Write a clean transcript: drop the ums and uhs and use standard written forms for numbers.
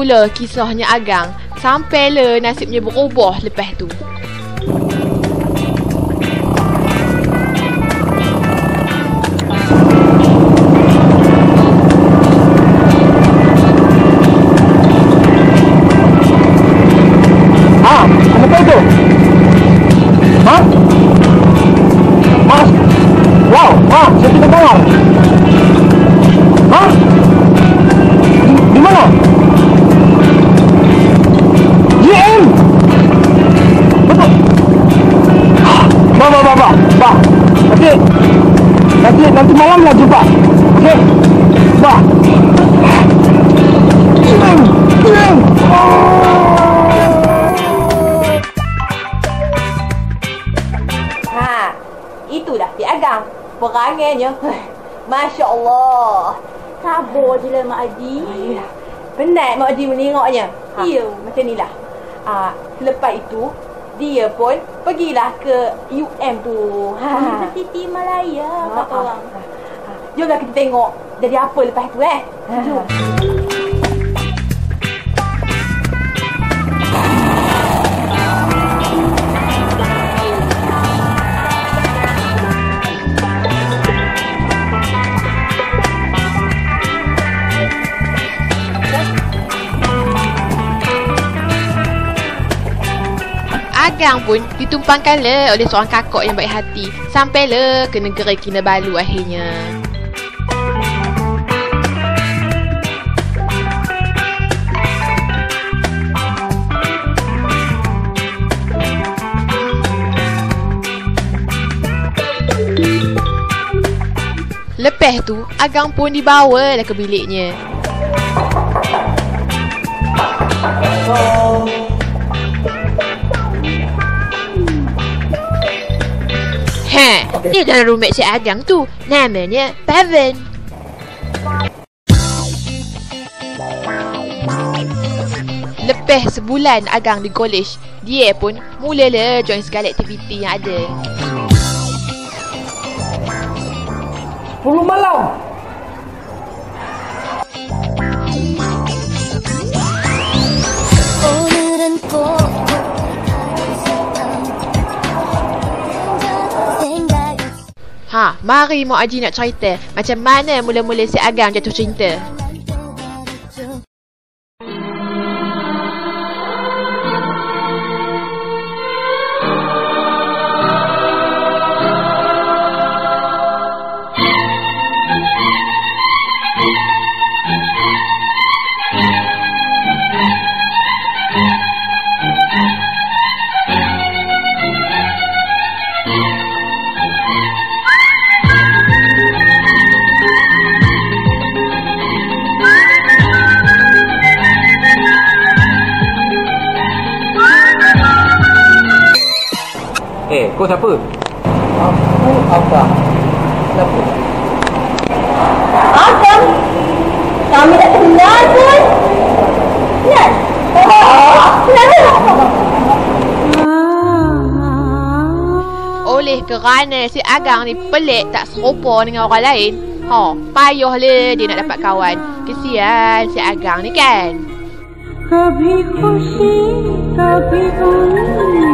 mula kisahnya Agang sampailah nasibnya berubah lepas tu. Apa itu? Hah? Mas? Wow, saya tidak dengar. Hah? Di mana? GM? Betul? Bah. Nanti malam lah jumpa. Okey? Bah. GM. Itulah si Agang. Perangainya, Masya Allah. Sabar je lah Mak Adi. Penat Mak Adi menengoknya. Ya, macam ni lah. Selepas itu, dia pun pergilah ke UM tu. Universiti Malaya, kata orang. Jomlah kita tengok jadi apa lepas tu Jom. Agang pun ditumpangkanlah oleh seorang kakak yang baik hati sampailah ke negeri Kinabalu akhirnya. Lepas tu, Agang pun dibawalah ke biliknya. Dia dalam roommate si Agang tu. Namanya Pavan. Lepas sebulan Agang di college, dia pun mulalah join segala aktiviti yang ada. 10 malam. Mari Mak Haji nak cerita macam mana mula-mula si Agang jatuh cinta. Kau siapa? Aku Abang. Kenapa? Abang? Kami tak kenal pun. Kenal? Oleh kerana si Agang ni pelik tak serupa dengan orang lain, payahlah dia nak dapat kawan. Kesian si Agang ni kan. Kabhi khushi, kabhi gum.